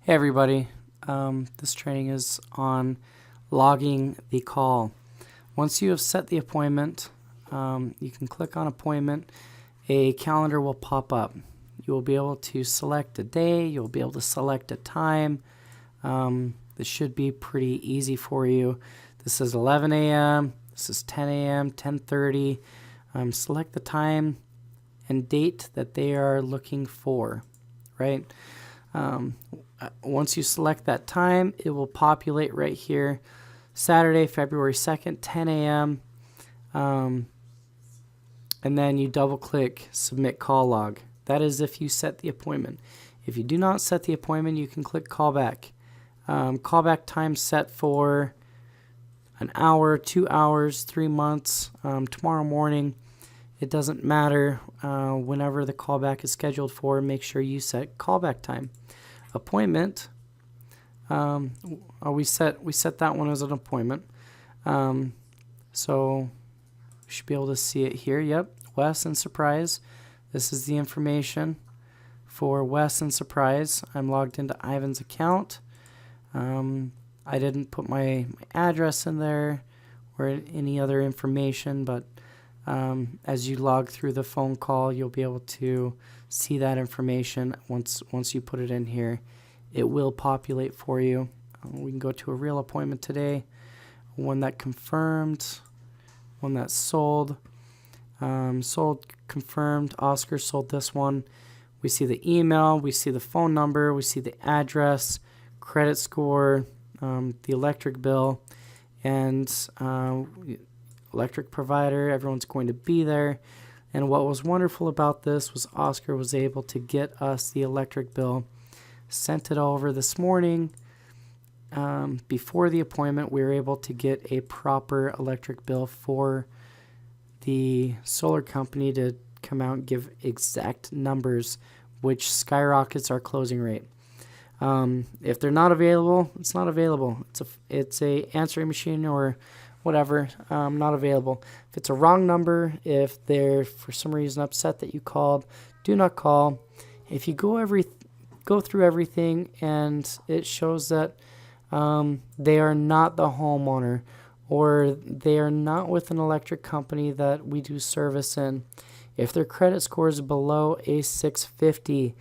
Hey everybody, this training is on logging the call. Once you have set the appointment, you can click on appointment. A calendar will pop up. You will be able to select a day, you'll be able to select a time. This should be pretty easy for you. This is 11 a.m., this is 10 a.m., 10:30. Select the time and date that they are looking for, right? Once you select that time, it will populate right here, Saturday, February 2nd, 10 a.m. And then you double click submit call log. That is if you set the appointment. If you do not set the appointment, you can click callback. Callback time set for an hour, 2 hours, 3 months, tomorrow morning. It doesn't matter whenever the callback is scheduled for. Make sure you set callback time. Appointment, we set that one as an appointment. So you should be able to see it here. Yep, Wes and Surprise. This is the information for Wes and Surprise. I'm logged into Ivan's account. I didn't put my address in there or any other information, but as you log through the phone call, you'll be able to see that information. Once you put it in here, it will populate for you. We can go to a real appointment today, one that confirmed, one that sold. Sold, confirmed. Oscar sold this one. We see the email, we see the phone number, we see the address, credit score, the electric bill, and electric provider. Everyone's going to be there. And what was wonderful about this was Oscar was able to get us the electric bill, sent it over this morning. Before the appointment, we were able to get a proper electric bill for the solar company to come out and give exact numbers, which skyrockets our closing rate. If they're not available, it's not available. It's a answering machine or whatever, not available. If it's a wrong number, if they're for some reason upset that you called, do not call. If you go through everything and it shows that they are not the homeowner or they are not with an electric company that we do service in, if their credit score is below a 650,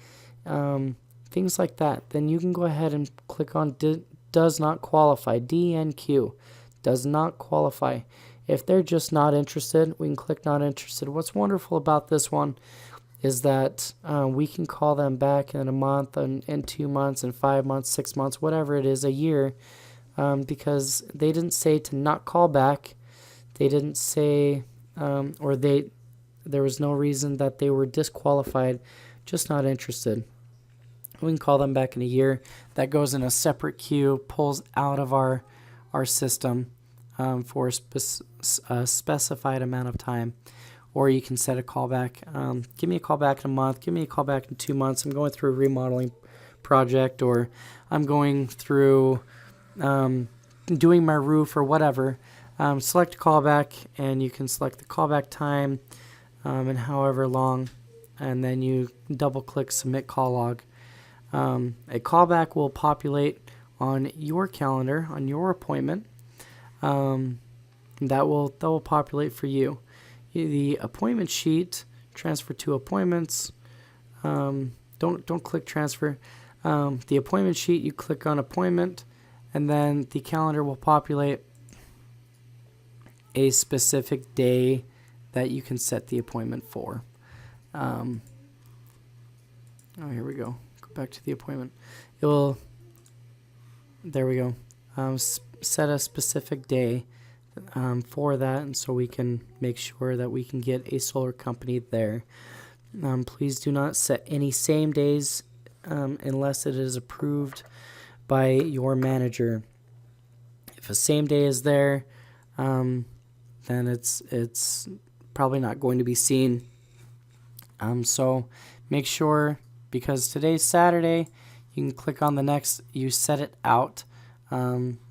things like that, then you can go ahead and click on does not qualify, DNQ. Does not qualify. If they're just not interested, we can click not interested. What's wonderful about this one is that we can call them back in a month, and in 2 months, and 5 months, 6 months, whatever it is, a year, because they didn't say to not call back. They didn't say, there was no reason that they were disqualified, just not interested. We can call them back in a year. That goes in a separate queue, pulls out of our system for a specified amount of time, or you can set a callback. Give me a call back in a month, give me a call back in 2 months. I'm going through a remodeling project, or I'm going through doing my roof or whatever. Select callback, and you can select the callback time and however long, and then you double click submit call log. A callback will populate on your calendar, on your appointment. That will populate for you. The appointment sheet, transfer to appointments. Don't click transfer. The appointment sheet, you click on appointment, and then the calendar will populate a specific day that you can set the appointment for. Here we go. Go back to the appointment. It will. There we go. Set a specific day for that, and so we can make sure that we can get a solar company there. Please do not set any same days unless it is approved by your manager. If a same day is there, then it's probably not going to be seen. So make sure, because today's Saturday, you can click on the next, you set it out,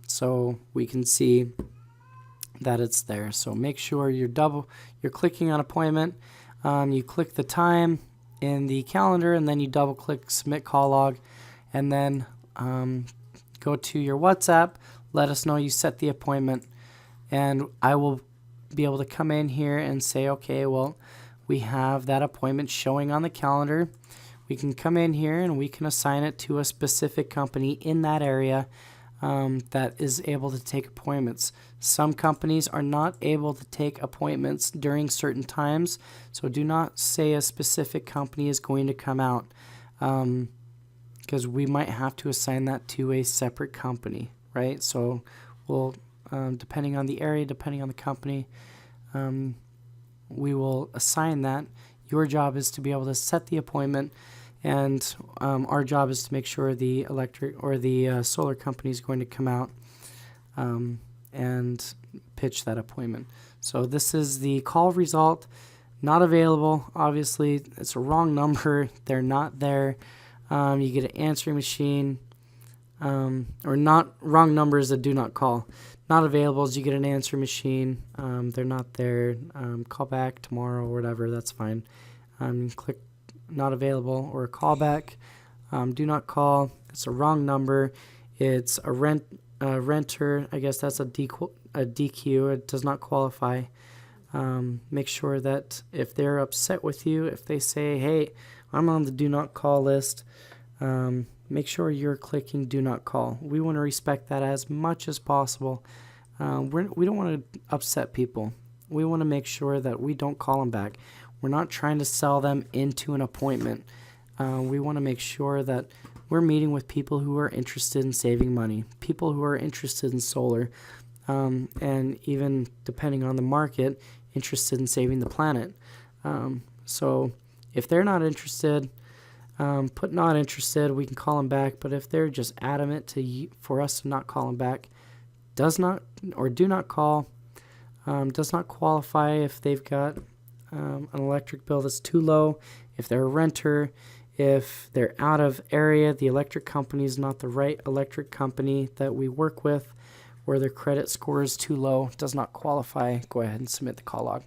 so we can see that it's there. So make sure you're clicking on appointment. You click the time in the calendar, and then you double click submit call log, and then go to your WhatsApp, let us know you set the appointment, and I will be able to come in here and say, okay, well, we have that appointment showing on the calendar. We can come in here and we can assign it to a specific company in that area that is able to take appointments. Some companies are not able to take appointments during certain times, so do not say a specific company is going to come out, because we might have to assign that to a separate company, right? So we'll, depending on the area, depending on the company, we will assign that. Your job is to be able to set the appointment, and our job is to make sure the electric or the solar company is going to come out and pitch that appointment. So this is the call result. Not available. Obviously, it's a wrong number. They're not there. You get an answering machine, or not wrong numbers that do not call. Not available is you get an answering machine. They're not there. Call back tomorrow or whatever. That's fine. Click not available or a callback. Do not call. It's a wrong number. It's a renter. I guess that's a DQ. It does not qualify. Make sure that if they're upset with you, if they say, hey, I'm on the do not call list, make sure you're clicking do not call. We want to respect that as much as possible. We don't want to upset people. We want to make sure that we don't call them back. We're not trying to sell them into an appointment. We want to make sure that we're meeting with people who are interested in saving money, people who are interested in solar, and even depending on the market, interested in saving the planet. So if they're not interested, put not interested, we can call them back. But if they're just adamant for us to not call them back, does not or do not call, does not qualify if they've got an electric bill that's too low, if they're a renter, if they're out of area, the electric company is not the right electric company that we work with, or their credit score is too low, does not qualify, go ahead and submit the call log.